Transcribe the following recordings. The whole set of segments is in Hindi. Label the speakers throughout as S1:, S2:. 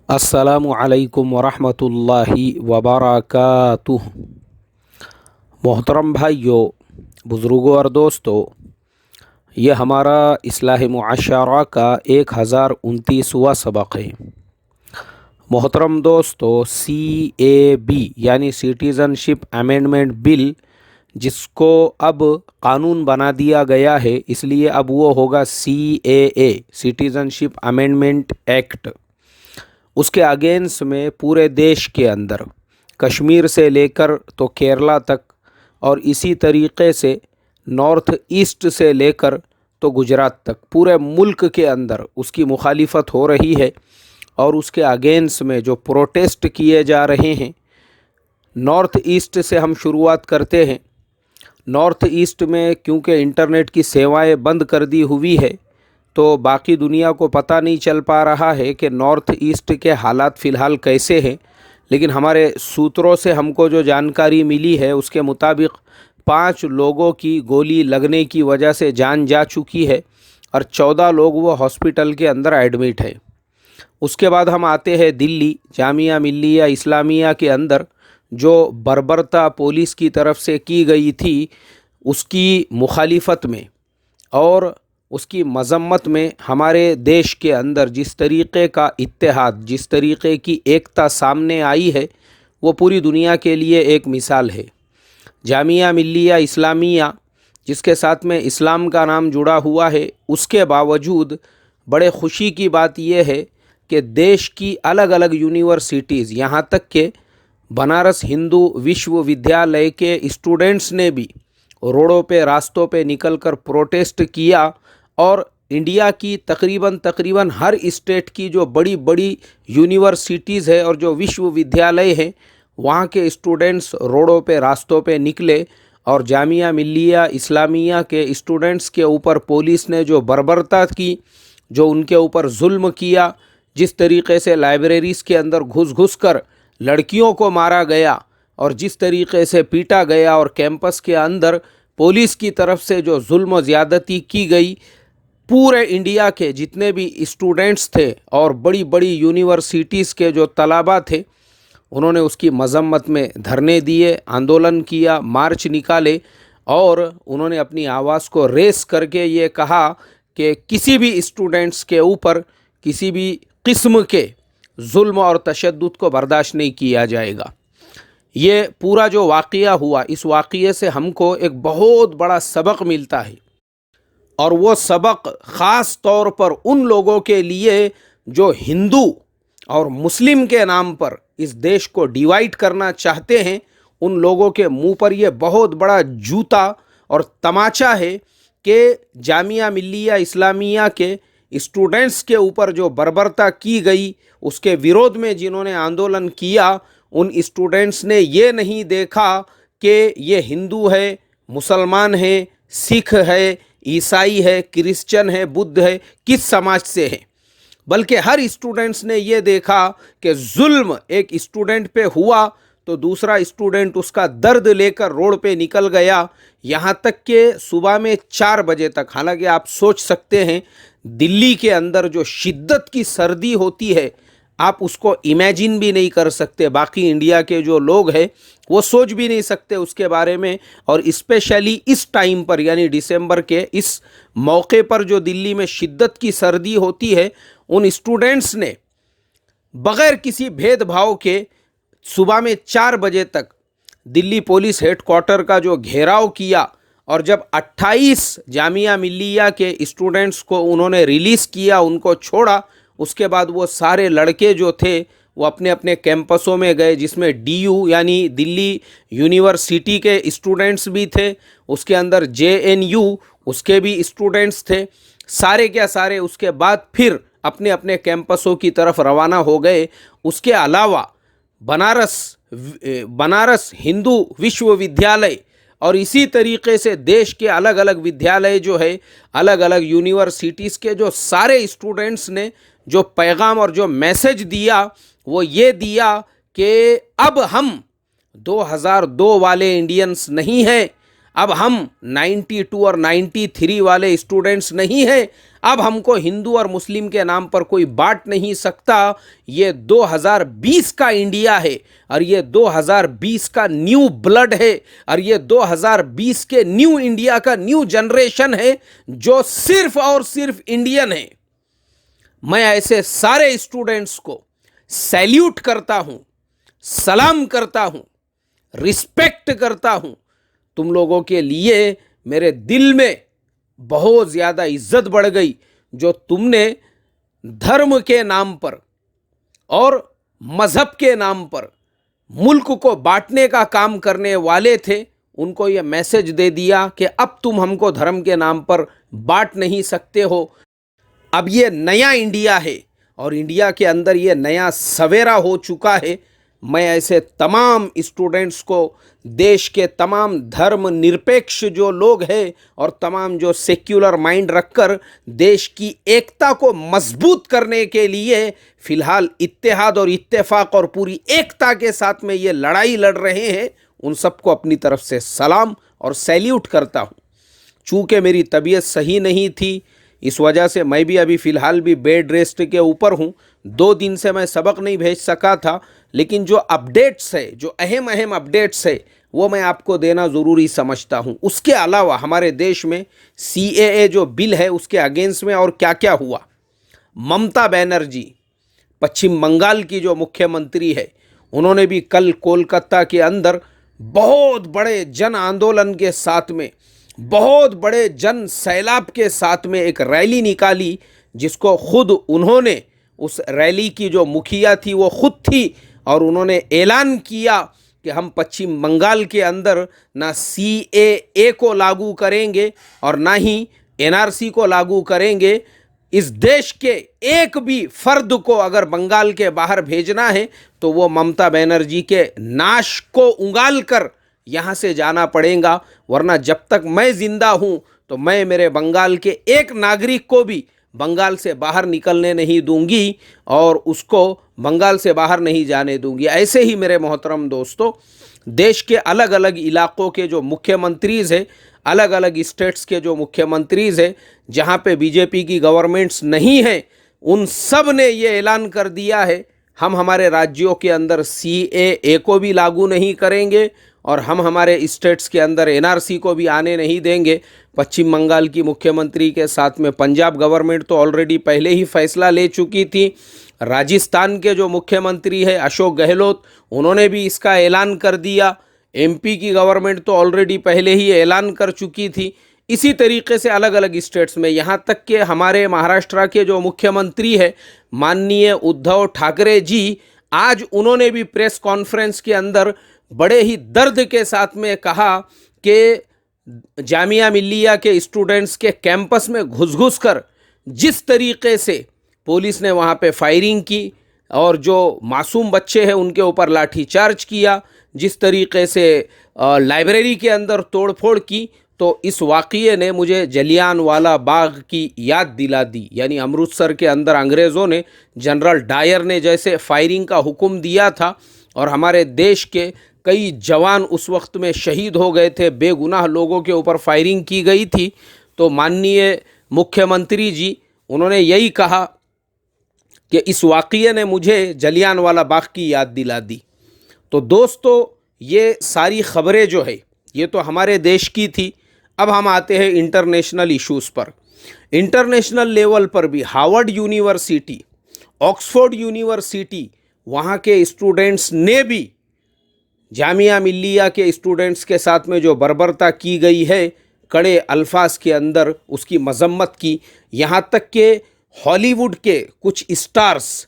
S1: अस्सलामु अलैकुम वरहमतुल्लाहि वबरकातुह। मोहतरम भाइयों, बुज़ुर्गों और दोस्तों, ये हमारा इस्लाह मुआशरा का 1029वां सबक है। मोहतरम दोस्तों, CAB यानी सिटीज़नशिप अमेंडमेंट बिल, जिसको अब कानून बना दिया गया है, इसलिए अब वो होगा CAA सिटीज़नशिप अमेंडमेंट एक्ट। उसके अगेंस्ट में पूरे देश के अंदर कश्मीर से लेकर तो केरला तक और इसी तरीक़े से नॉर्थ ईस्ट से लेकर तो गुजरात तक पूरे मुल्क के अंदर उसकी मुखालिफत हो रही है। और उसके अगेंस्ट में जो प्रोटेस्ट किए जा रहे हैं, नॉर्थ ईस्ट से हम शुरुआत करते हैं। नॉर्थ ईस्ट में क्योंकि इंटरनेट की सेवाएं बंद कर दी हुई है, तो बाकी दुनिया को पता नहीं चल पा रहा है कि नॉर्थ ईस्ट के हालात फ़िलहाल कैसे हैं। लेकिन हमारे सूत्रों से हमको जो जानकारी मिली है, उसके मुताबिक 5 लोगों की गोली लगने की वजह से जान जा चुकी है और 14 लोग वो हॉस्पिटल के अंदर एडमिट है। उसके बाद हम आते हैं दिल्ली जामिया मिल्लिया इस्लामिया के अंदर जो बर्बरता पुलिस की तरफ से की गई थी, उसकी मुखालिफत में और उसकी मज़म्मत में हमारे देश के अंदर जिस तरीक़े का इत्तेहाद, जिस तरीक़े की एकता सामने आई है, वो पूरी दुनिया के लिए एक मिसाल है। जामिया मिल्लिया इस्लामिया, जिसके साथ में इस्लाम का नाम जुड़ा हुआ है, उसके बावजूद बड़े खुशी की बात यह है कि देश की अलग अलग यूनिवर्सिटीज़, यहाँ तक के बनारस हिंदू विश्वविद्यालय के स्टूडेंट्स ने भी रोडों पे रास्तों पे निकलकर प्रोटेस्ट किया। और इंडिया की तकरीबन हर स्टेट की जो बड़ी बड़ी यूनिवर्सिटीज़ है और जो विश्वविद्यालय हैं, वहाँ के स्टूडेंट्स रोडों पे रास्तों पे निकले और जामिया मिल्लिया इस्लामिया के स्टूडेंट्स के ऊपर पुलिस ने जो बर्बरता की, जो उनके ऊपर जुल्म किया, जिस तरीक़े से लाइब्रेरीज़ के अंदर घुस घुस कर लड़कियों को मारा गया और जिस तरीक़े से पीटा गया और कैंपस के अंदर पुलिस की तरफ से जो जुल्म ज़्यादती की गई, पूरे इंडिया के जितने भी स्टूडेंट्स थे और बड़ी बड़ी यूनिवर्सिटीज़ के जो तलबा थे, उन्होंने उसकी मज़म्मत में धरने दिए, आंदोलन किया, मार्च निकाले और उन्होंने अपनी आवाज़ को रेस करके ये कहा कि किसी भी स्टूडेंट्स के ऊपर किसी भी किस्म के जुल्म और तशद्दुद को बर्दाश्त नहीं किया जाएगा। ये पूरा जो वाक़या हुआ, इस वाक़ये से हमको एक बहुत बड़ा सबक मिलता है और वो सबक ख़ास तौर पर उन लोगों के लिए जो हिंदू और मुस्लिम के नाम पर इस देश को डिवाइड करना चाहते हैं। उन लोगों के मुंह पर ये बहुत बड़ा जूता और तमाचा है कि जामिया मिल्लिया इस्लामिया के स्टूडेंट्स के ऊपर जो बर्बरता की गई, उसके विरोध में जिन्होंने आंदोलन किया, उन स्टूडेंट्स ने ये नहीं देखा कि ये हिंदू है, मुसलमान है, सिख है, ईसाई है, क्रिश्चियन है, बुद्ध है, किस समाज से है, बल्कि हर स्टूडेंट्स ने ये देखा कि जुल्म एक स्टूडेंट पे हुआ तो दूसरा स्टूडेंट उसका दर्द लेकर रोड पे निकल गया। यहाँ तक कि सुबह में 4 बजे तक, हालांकि आप सोच सकते हैं दिल्ली के अंदर जो शिद्दत की सर्दी होती है, आप उसको इमेजिन भी नहीं कर सकते। बाकी इंडिया के जो लोग हैं वो सोच भी नहीं सकते उसके बारे में। और स्पेशली इस टाइम पर, यानी दिसंबर के इस मौके पर जो दिल्ली में शिद्दत की सर्दी होती है, उन स्टूडेंट्स ने बग़ैर किसी भेदभाव के सुबह में 4 बजे तक दिल्ली पुलिस हेडक्वार्टर का जो घेराव किया और जब 28 जामिया मिल्लिया के स्टूडेंट्स को उन्होंने रिलीज़ किया, उनको छोड़ा, उसके बाद वो सारे लड़के जो थे वो अपने अपने कैंपसों में गए, जिसमें DU यानी दिल्ली यूनिवर्सिटी के स्टूडेंट्स भी थे, उसके अंदर JNU उसके भी स्टूडेंट्स थे, सारे क्या सारे उसके बाद फिर अपने अपने कैंपसों की तरफ रवाना हो गए। उसके अलावा बनारस हिंदू विश्वविद्यालय और इसी तरीक़े से देश के अलग अलग विद्यालय जो है, अलग अलग यूनिवर्सिटीज़ के जो सारे स्टूडेंट्स ने जो पैगाम और जो मैसेज दिया, वो ये दिया कि अब हम 2002 वाले इंडियंस नहीं हैं, अब हम 92 और 93 वाले स्टूडेंट्स नहीं हैं, अब हमको हिंदू और मुस्लिम के नाम पर कोई बांट नहीं सकता। ये 2020 का इंडिया है और ये 2020 का न्यू ब्लड है और ये 2020 के न्यू इंडिया का न्यू जनरेशन है जो सिर्फ और सिर्फ इंडियन है। मैं ऐसे सारे स्टूडेंट्स को सैल्यूट करता हूं, सलाम करता हूं, रिस्पेक्ट करता हूं। तुम लोगों के लिए मेरे दिल में बहुत ज़्यादा इज्जत बढ़ गई जो तुमने धर्म के नाम पर और मज़हब के नाम पर मुल्क को बांटने का काम करने वाले थे। उनको ये मैसेज दे दिया कि अब तुम हमको धर्म के नाम पर बांट नहीं सकते हो। अब ये नया इंडिया है और इंडिया के अंदर ये नया सवेरा हो चुका है। मैं ऐसे तमाम स्टूडेंट्स को, देश के तमाम धर्म निरपेक्ष जो लोग हैं और तमाम जो सेक्युलर माइंड रखकर देश की एकता को मजबूत करने के लिए फ़िलहाल इत्तेहाद और इत्तेफाक और पूरी एकता के साथ में ये लड़ाई लड़ रहे हैं, उन सबको अपनी तरफ से सलाम और सैल्यूट करता हूँ। चूँकि मेरी तबीयत सही नहीं थी, इस वजह से मैं भी अभी फ़िलहाल भी बेड रेस्ट के ऊपर हूँ। 2 दिन से मैं सबक नहीं भेज सका था, लेकिन जो अपडेट्स है, जो अहम अपडेट्स है, वो मैं आपको देना ज़रूरी समझता हूँ। उसके अलावा हमारे देश में CAA जो बिल है उसके अगेंस्ट में और क्या क्या हुआ। ममता बनर्जी पश्चिम बंगाल की जो मुख्यमंत्री है, उन्होंने भी कल कोलकाता के अंदर बहुत बड़े जन आंदोलन के साथ में, बहुत बड़े जन सैलाब के साथ में एक रैली निकाली, जिसको खुद उन्होंने, उस रैली की जो मुखिया थी वो खुद थी और उन्होंने ऐलान किया कि हम पश्चिम बंगाल के अंदर ना CAA को लागू करेंगे और ना ही NRC को लागू करेंगे। इस देश के एक भी फर्द को अगर बंगाल के बाहर भेजना है तो वो ममता बनर्जी के नाश को उंगाल कर यहाँ से जाना पड़ेगा, वरना जब तक मैं जिंदा हूँ तो मैं मेरे बंगाल के एक नागरिक को भी बंगाल से बाहर निकलने नहीं दूंगी और उसको बंगाल से बाहर नहीं जाने दूंगी। ऐसे ही मेरे मोहतरम दोस्तों, देश के अलग अलग इलाकों के जो मुख्यमंत्रीज़ हैं, अलग अलग स्टेट्स के जो मुख्यमंत्रीज़ हैं, जहाँ पे बीजेपी की गवर्नमेंट्स नहीं है, उन सब ने ये ऐलान कर दिया है हम हमारे राज्यों के अंदर CAA को भी लागू नहीं करेंगे और हम हमारे स्टेट्स के अंदर NRC को भी आने नहीं देंगे। पश्चिम बंगाल की मुख्यमंत्री के साथ में पंजाब गवर्नमेंट तो ऑलरेडी पहले ही फैसला ले चुकी थी। राजस्थान के जो मुख्यमंत्री है अशोक गहलोत, उन्होंने भी इसका ऐलान कर दिया। MP की गवर्नमेंट तो ऑलरेडी पहले ही ऐलान कर चुकी थी। इसी तरीके से अलग अलग स्टेट्स में, यहाँ तक कि हमारे महाराष्ट्र के जो मुख्यमंत्री है माननीय उद्धव ठाकरे जी, आज उन्होंने भी प्रेस कॉन्फ्रेंस के अंदर बड़े ही दर्द के साथ में कहा कि जामिया मिल्लिया के स्टूडेंट्स के कैंपस में घुस कर जिस तरीके से पुलिस ने वहाँ पे फायरिंग की और जो मासूम बच्चे हैं उनके ऊपर लाठीचार्ज किया, जिस तरीके से लाइब्रेरी के अंदर तोड़फोड़ की, तो इस वाक़ये ने मुझे जलियांवाला बाग की याद दिला दी। यानी अमृतसर के अंदर अंग्रेज़ों ने, जनरल डायर ने जैसे फायरिंग का हुक्म दिया था और हमारे देश के कई जवान उस वक्त में शहीद हो गए थे, बेगुनाह लोगों के ऊपर फायरिंग की गई थी। तो माननीय मुख्यमंत्री जी, उन्होंने यही कहा कि इस वाक़ये ने मुझे जलियांवाला बाग की याद दिला दी। तो दोस्तों, ये सारी ख़बरें जो है ये तो हमारे देश की थी। अब हम आते हैं इंटरनेशनल इश्यूज़ पर। इंटरनेशनल लेवल पर भी हार्वर्ड यूनिवर्सिटी, ऑक्सफोर्ड यूनिवर्सिटी, वहाँ के स्टूडेंट्स ने भी जामिया मिल्लिया के स्टूडेंट्स के साथ में जो बर्बरता की गई है, कड़े अल्फाज के अंदर उसकी मजम्मत की। यहाँ तक कि हॉलीवुड के कुछ स्टार्स,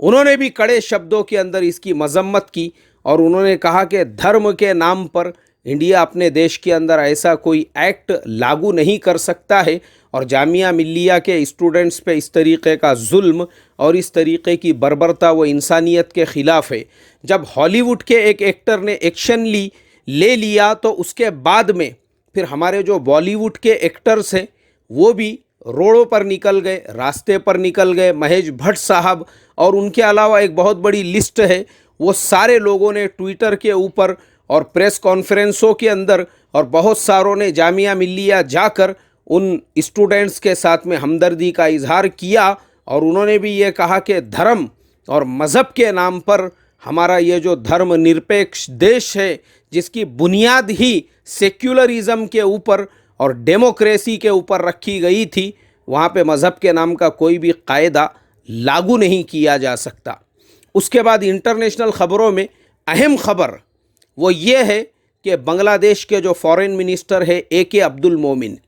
S1: उन्होंने भी कड़े शब्दों के अंदर इसकी मजम्मत की और उन्होंने कहा कि धर्म के नाम पर इंडिया अपने देश के अंदर ऐसा कोई एक्ट लागू नहीं कर सकता है और जामिया मिल्लिया के स्टूडेंट्स पे इस तरीक़े का जुल्म और इस तरीक़े की बर्बरता वो इंसानियत के ख़िलाफ़ है। जब हॉलीवुड के एक एक्टर ने एक्शन ले लिया तो उसके बाद में फिर हमारे जो बॉलीवुड के एक्टर्स हैं वो भी रोडों पर निकल गए, रास्ते पर निकल गए। महेश भट्ट साहब और उनके अलावा एक बहुत बड़ी लिस्ट है, वो सारे लोगों ने ट्विटर के ऊपर और प्रेस कॉन्फ्रेंसों के अंदर और बहुत सारों ने जामिया मिल्लिया जाकर उन स्टूडेंट्स के साथ में हमदर्दी का इजहार किया और उन्होंने भी ये कहा कि धर्म और मज़हब के नाम पर हमारा ये जो धर्मनिरपेक्ष देश है, जिसकी बुनियाद ही सेक्युलरिज़म के ऊपर और डेमोक्रेसी के ऊपर रखी गई थी, वहाँ पे मज़हब के नाम का कोई भी कायदा लागू नहीं किया जा सकता। उसके बाद इंटरनेशनल ख़बरों में अहम ख़बर वो ये है कि बांग्लादेश के जो फॉरेन मिनिस्टर है AK अब्दुल मोमिन,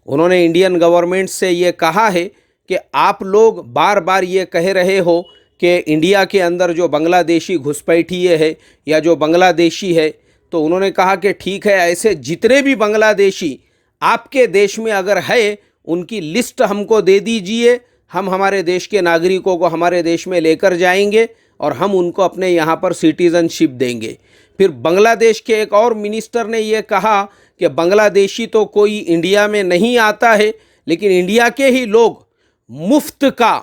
S1: उन्होंने इंडियन गवर्नमेंट से ये कहा है कि आप लोग बार बार ये कह रहे हो कि इंडिया के अंदर जो बांग्लादेशी घुसपैठिए है या जो बांग्लादेशी है, तो उन्होंने कहा कि ठीक है, ऐसे जितने भी बांग्लादेशी आपके देश में अगर है उनकी लिस्ट हमको दे दीजिए, हम हमारे देश के नागरिकों को हमारे देश में लेकर जाएंगे और हम उनको अपने यहाँ पर सिटीज़नशिप देंगे। फिर बांग्लादेश के एक और मिनिस्टर ने ये कहा कि बांग्लादेशी तो कोई इंडिया में नहीं आता है, लेकिन इंडिया के ही लोग मुफ्त का,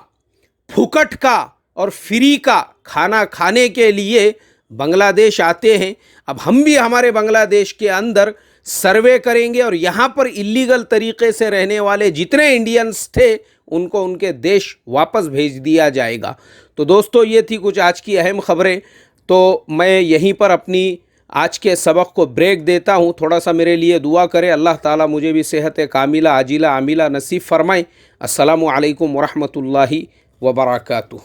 S1: फुकट का और फ्री का खाना खाने के लिए बांग्लादेश आते हैं। अब हम भी हमारे बांग्लादेश के अंदर सर्वे करेंगे और यहाँ पर इलीगल तरीके से रहने वाले जितने इंडियंस थे उनको उनके देश वापस भेज दिया जाएगा। तो दोस्तों, ये थी कुछ आज की अहम खबरें। तो मैं यहीं पर अपनी आज के सबक को ब्रेक देता हूँ। थोड़ा सा मेरे लिए दुआ करें, अल्लाह ताला मुझे भी सेहत कामिला आजिला आमिला नसीब फरमाए। अस्सलामु अलैकुम वरहमतुल्लाहि वबरकातुहू।